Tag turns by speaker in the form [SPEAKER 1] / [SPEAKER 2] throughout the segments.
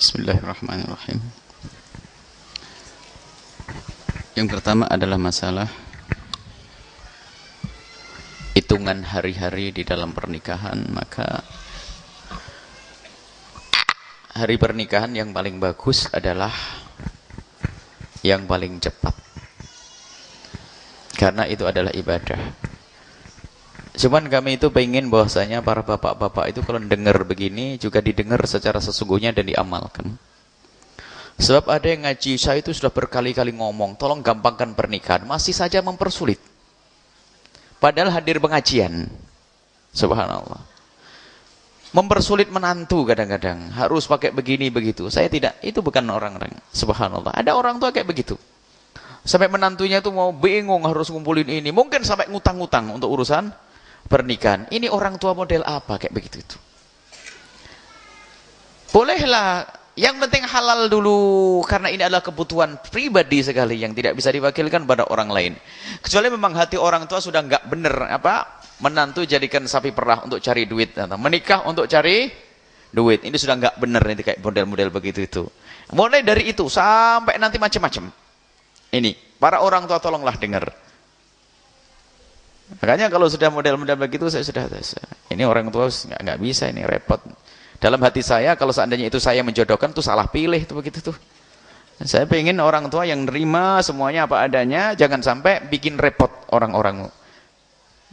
[SPEAKER 1] Bismillahirrahmanirrahim. Yang pertama adalah masalah hitungan hari-hari di dalam pernikahan. Maka hari pernikahan yang paling bagus adalah yang paling cepat, karena itu adalah ibadah. Cuman kami itu pengen bahwasanya para bapak-bapak itu kalau dengar begini juga didengar secara sesungguhnya dan diamalkan. Sebab ada yang ngaji, saya itu sudah berkali-kali ngomong, tolong gampangkan pernikahan, masih saja mempersulit. Padahal hadir pengajian, subhanallah. Mempersulit menantu kadang-kadang, harus pakai begini begitu. Saya tidak, itu bukan orang-orang, subhanallah. Ada orang tua kayak begitu. Sampai menantunya itu mau bingung harus ngumpulin ini, mungkin sampai ngutang-ngutang untuk urusan pernikahan. Ini orang tua model apa kayak begitu itu? Bolehlah, yang penting halal dulu, karena ini adalah kebutuhan pribadi sekali yang tidak bisa diwakilkan pada orang lain. Kecuali memang hati orang tua sudah nggak bener, menantu jadikan sapi perah untuk cari duit, atau menikah untuk cari duit. Ini sudah nggak bener, ini kayak model-model begitu itu. Mulai dari itu sampai nanti macam-macam. Ini para orang tua tolonglah dengar. Makanya kalau sudah model-model begitu saya sudah, ini orang tua nggak bisa, ini repot. Dalam hati saya kalau seandainya itu saya menjodohkan tuh salah pilih tuh begitu tuh. Saya pengen orang tua yang nerima semuanya apa adanya, jangan sampai bikin repot orang-orang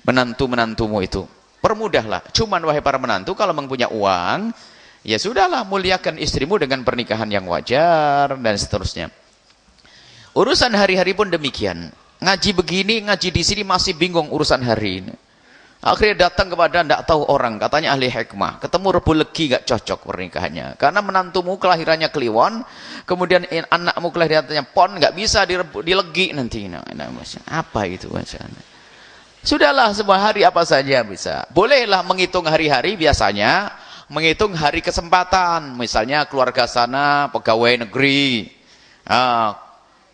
[SPEAKER 1] menantu-menantumu itu. Permudahlah. Cuman wahai para menantu, kalau mempunyai uang, ya sudahlah, muliakan istrimu dengan pernikahan yang wajar dan seterusnya. Urusan hari-hari pun demikian. Ngaji begini, ngaji di sini masih bingung urusan hari ini. Akhirnya datang kepada tidak tahu orang, katanya ahli hikmah. Ketemu Rebu Legi gak cocok pernikahannya. Karena menantumu kelahirannya Kliwon, kemudian anakmu kelahirannya Pon, gak bisa dilegi nanti. Nah, apa itu bacaan? Sudahlah, semua hari apa saja bisa. Bolehlah menghitung hari-hari, biasanya menghitung hari kesempatan. Misalnya keluarga sana pegawai negeri,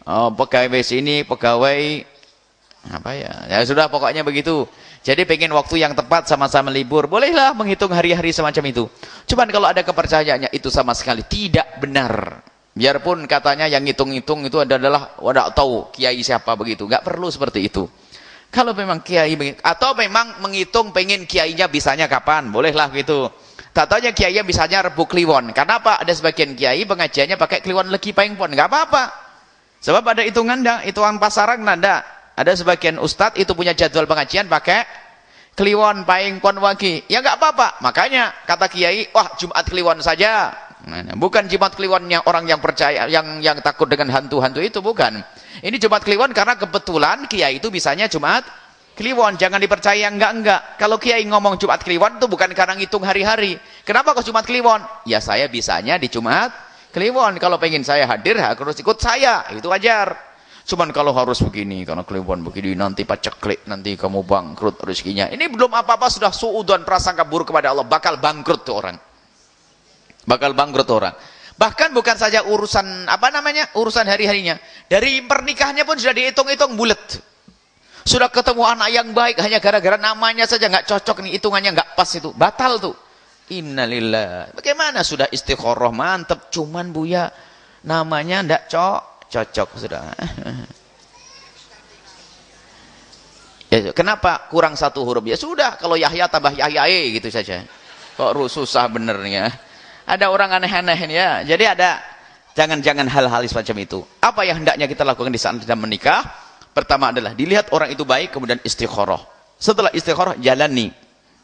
[SPEAKER 1] pegawai sini, pegawai ya sudah pokoknya begitu. Jadi pengen waktu yang tepat sama-sama libur, bolehlah menghitung hari-hari semacam itu. Cuman kalau ada kepercayaannya itu sama sekali tidak benar. Biarpun katanya yang ngitung-ngitung itu adalah wadah tahu kiai siapa begitu, nggak perlu seperti itu. Kalau memang kiai atau memang menghitung pengen kiainya bisanya kapan, bolehlah gitu. Tak taunya kiainya bisanya Rebu Kliwon. Karena apa? Ada sebagian kiai pengajiannya pakai Kliwon Legi Paing Pon, nggak apa-apa. Sebab ada hitungan pasaran nada. Ada sebagian ustadz itu punya jadwal pengajian pakai Kliwon Paing Pon Wagi. Ya nggak apa-apa. Makanya kata kiai, wah Jumat Kliwon saja. Nah, bukan Jumat Kliwonnya orang yang percaya, yang takut dengan hantu-hantu itu, bukan. Ini Jumat Kliwon karena kebetulan kiai itu bisanya Jumat Kliwon. Jangan dipercaya enggak. Kalau kiai ngomong Jumat Kliwon itu bukan karena ngitung hari-hari. Kenapa kok Jumat Kliwon? Ya saya bisanya di Jumat Kliwon. Kalau pengen saya hadir harus ikut saya, itu wajar. Cuman kalau harus begini, karena Kliwon begini, nanti paceklik, nanti kamu bangkrut rezekinya. Ini belum apa-apa sudah suudzon prasangka buruk kepada Allah, bakal bangkrut tuh orang. Bakal bangkrut orang. Bahkan bukan saja urusan urusan hari-harinya. Dari pernikahannya pun sudah dihitung-hitung bulet. Sudah ketemu anak yang baik hanya gara-gara namanya saja nggak cocok nih, hitungannya nggak pas itu, batal tuh. Innalillah. Bagaimana sudah istikharah mantep, cuman Buya namanya ndak cocok sudah. Ya, kenapa kurang satu huruf? Ya sudah, kalau Yahya tambah Yahyae gitu saja. Kok susah benernya. Ada orang aneh-aneh ya. Jadi ada jangan hal-hal semacam itu. Apa yang hendaknya kita lakukan di saat kita menikah? Pertama adalah dilihat orang itu baik, kemudian istikharah. Setelah istikharah jalani.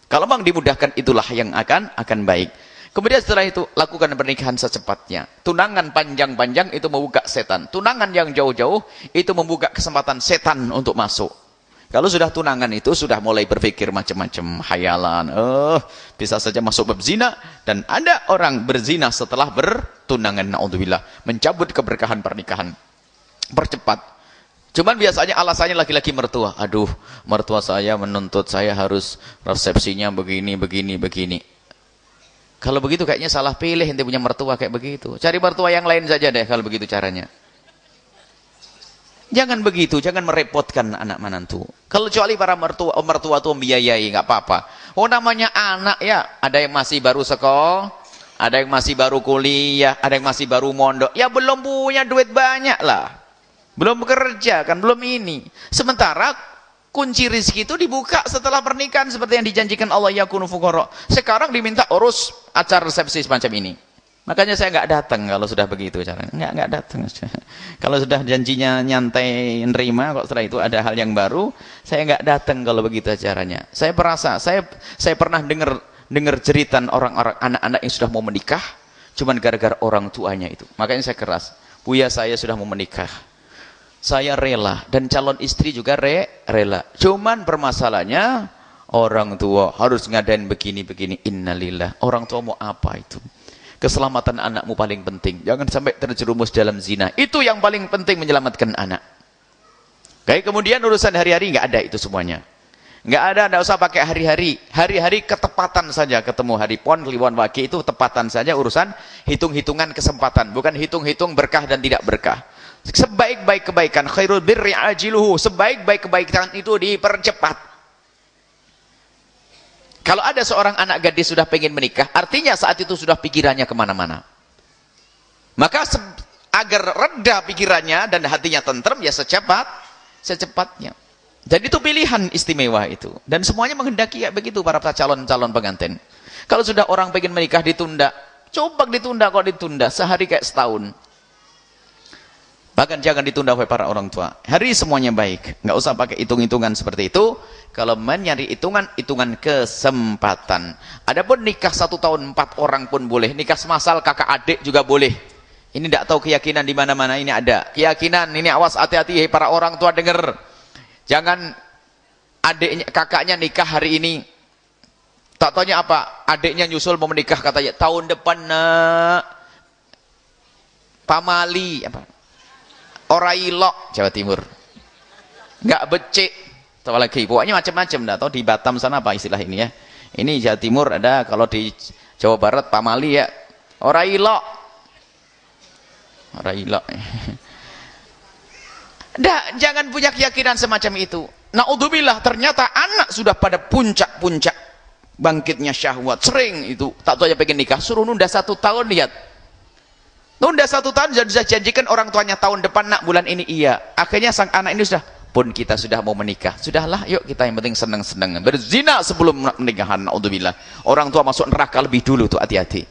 [SPEAKER 1] Kalau memang dimudahkan itulah yang akan baik. Kemudian setelah itu lakukan pernikahan secepatnya. Tunangan panjang-panjang itu membuka setan. Tunangan yang jauh-jauh itu membuka kesempatan setan untuk masuk. Kalau sudah tunangan itu sudah mulai berpikir macam-macam hayalan. Bisa saja masuk bab zina, dan ada orang berzina setelah bertunangan, naudzubillah, mencabut keberkahan pernikahan. Percepat. Cuman biasanya alasannya laki-laki mertua. Aduh, mertua saya menuntut saya harus resepsinya begini. Kalau begitu kayaknya salah pilih ente punya mertua kayak begitu. Cari mertua yang lain saja deh kalau begitu caranya. Jangan begitu, jangan merepotkan anak menantu. Kalau kecuali para mertua tuh membiayai, nggak apa-apa. Oh namanya anak ya, ada yang masih baru sekolah, Ada yang masih baru kuliah, ada yang masih baru mondok. Ya belum punya duit banyak lah. Belum bekerja kan, belum ini. Sementara kunci rizki itu dibuka setelah pernikahan seperti yang dijanjikan Allah, yakunu fuqara. Sekarang diminta urus acara resepsi semacam ini. Makanya saya nggak datang kalau sudah begitu caranya. Nggak datang. Kalau sudah janjinya nyantai nerima, kok setelah itu ada hal yang baru, saya nggak datang kalau begitu acaranya. Saya perasa, saya pernah dengar cerita orang-orang anak-anak yang sudah mau menikah, cuman gara-gara orang tuanya itu. Makanya saya keras. Buya, saya sudah mau menikah. Saya rela dan calon istri juga rela. Cuman permasalahannya orang tua harus ngadain begini-begini. Innalillah. Orang tua mau apa itu? Keselamatan anakmu paling penting. Jangan sampai terjerumus dalam zina. Itu yang paling penting menyelamatkan anak. Kayak kemudian urusan hari-hari nggak ada itu semuanya. Nggak usah pakai hari-hari. Hari-hari ketepatan saja ketemu hari pon, kliwon wage itu tepatan saja urusan hitung-hitungan kesempatan. Bukan hitung-hitung berkah dan tidak berkah. Sebaik-baik kebaikan, khairul birri ajiluhu. Sebaik-baik kebaikan itu dipercepat. Kalau ada seorang anak gadis sudah pengen menikah, artinya saat itu sudah pikirannya kemana-mana. Maka agar reda pikirannya dan hatinya tentrem, ya secepatnya. Jadi itu pilihan istimewa itu. Dan semuanya menghendaki kayak begitu para calon-calon pengantin. Kalau sudah orang pengen menikah ditunda, coba ditunda, kok ditunda sehari kayak setahun. Bahkan jangan ditunda oleh para orang tua. Hari semuanya baik. Nggak usah pakai hitung-hitungan seperti itu. Kalau mencari hitungan kesempatan. Adapun nikah 1 tahun 4 orang pun boleh. Nikah semasal kakak adik juga boleh. Ini tidak tahu keyakinan di mana-mana ini ada. Keyakinan ini awas hati-hati para orang tua dengar. Jangan adiknya kakaknya nikah hari ini. Tak taunya apa? Adiknya nyusul mau menikah katanya tahun depan nak. Pamali apa? Orailok Jawa Timur. Enggak becek. Tahu lagi, pokoknya macam-macam dah. Tahu di Batam sana apa istilah ini ya? Ini Jawa Timur ada, kalau di Jawa Barat pamali ya. Orailok. Orailok. Jangan punya keyakinan semacam itu. Naudzubillah, ternyata anak sudah pada puncak-puncak bangkitnya syahwat. Sering itu, tak tahu aja pengen nikah, suruh nunda 1 tahun, lihat. Nunda 1 tahun sudah janjikan orang tuanya tahun depan nak bulan ini iya. Akhirnya sang anak ini sudah pun kita sudah mau menikah. Sudahlah, yuk kita yang penting senang-senang. Berzina sebelum pernikahan, naudzubillah. Orang tua masuk neraka lebih dulu tuh, hati-hati.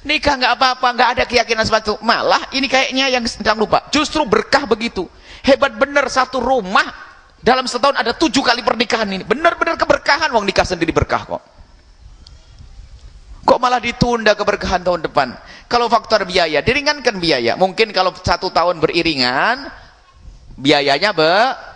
[SPEAKER 1] Nikah nggak apa-apa, nggak ada keyakinan seperti itu. Malah ini kayaknya yang sedang lupa. Justru berkah begitu. Hebat bener, satu rumah dalam setahun ada 7 kali pernikahan ini. Benar-benar keberkahan, wong nikah sendiri berkah kok. Kok malah ditunda keberkahan tahun depan? Kalau faktor biaya, diringankan biaya. Mungkin kalau 1 tahun beriringan, biayanya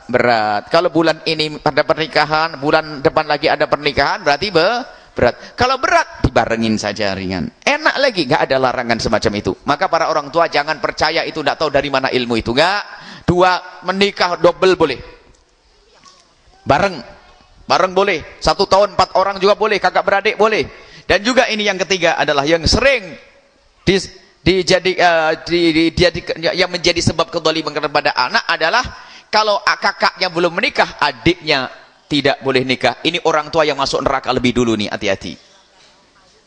[SPEAKER 1] berat. Kalau bulan ini ada pernikahan, bulan depan lagi ada pernikahan, berarti berat. Kalau berat, dibarengin saja ringan. Enak lagi, nggak ada larangan semacam itu. Maka para orang tua jangan percaya itu, nggak tahu dari mana ilmu itu. Nggak, 2 menikah double boleh. Bareng boleh. 1 tahun 4 orang juga boleh, kakak beradik boleh. Dan juga ini yang ketiga adalah yang sering yang menjadi sebab kedzaliman kepada anak adalah kalau kakaknya belum menikah, adiknya tidak boleh nikah. Ini orang tua yang masuk neraka lebih dulu nih, hati-hati.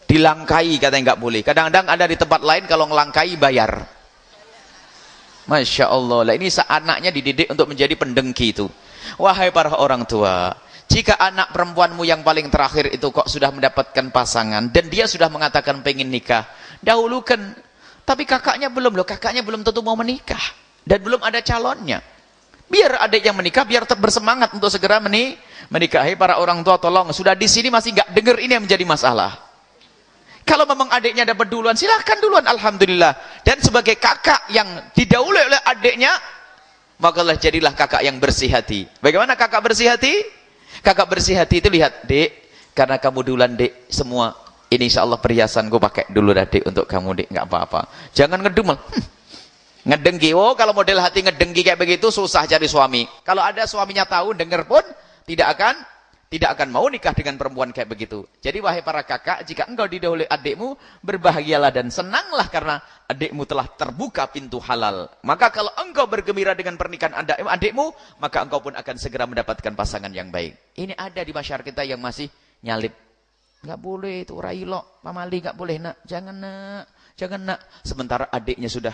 [SPEAKER 1] Dilangkai katanya nggak boleh. Kadang-kadang ada di tempat lain kalau ngelangkai bayar. Masya Allah. Lah ini anaknya dididik untuk menjadi pendengki itu. Wahai para orang tua, jika anak perempuanmu yang paling terakhir itu kok sudah mendapatkan pasangan dan dia sudah mengatakan pengen nikah, dahulukan. Tapi kakaknya belum loh, kakaknya belum tentu mau menikah dan belum ada calonnya. Biar adik yang menikah, biar tetap bersemangat untuk segera menikahi. Para orang tua tolong, sudah di sini masih nggak dengar ini yang menjadi masalah. Kalau memang adiknya dapat duluan, silahkan duluan, alhamdulillah. Dan sebagai kakak yang didahului oleh adiknya, makalah jadilah kakak yang bersih hati. Bagaimana kakak bersih hati? Kakak bersih hati itu lihat, dek, karena kamu duluan dek, semua ini insya Allah perhiasan gue pakai dulu dah dek untuk kamu dek, nggak apa-apa. Jangan ngedumel, ngedengki. Oh kalau model hati ngedengki kayak begitu susah cari suami. Kalau ada suaminya tahu, dengar pun tidak akan mau nikah dengan perempuan kayak begitu. Jadi wahai para kakak, jika engkau didahului adikmu, berbahagialah dan senanglah karena adikmu telah terbuka pintu halal. Maka kalau engkau bergembira dengan pernikahan adikmu, maka engkau pun akan segera mendapatkan pasangan yang baik. Ini ada di masyarakat kita yang masih nyalip. Enggak boleh itu railok, pamali enggak boleh nak. Jangan nak, jangan nak. Sementara adiknya sudah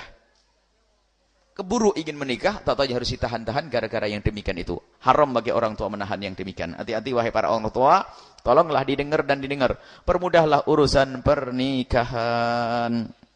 [SPEAKER 1] keburu ingin menikah, tak tahu harus ditahan-tahan gara-gara yang demikian itu. Haram bagi orang tua menahan yang demikian. Hati-hati wahai para orang tua, tolonglah didengar dan didengar. Permudahlah urusan pernikahan.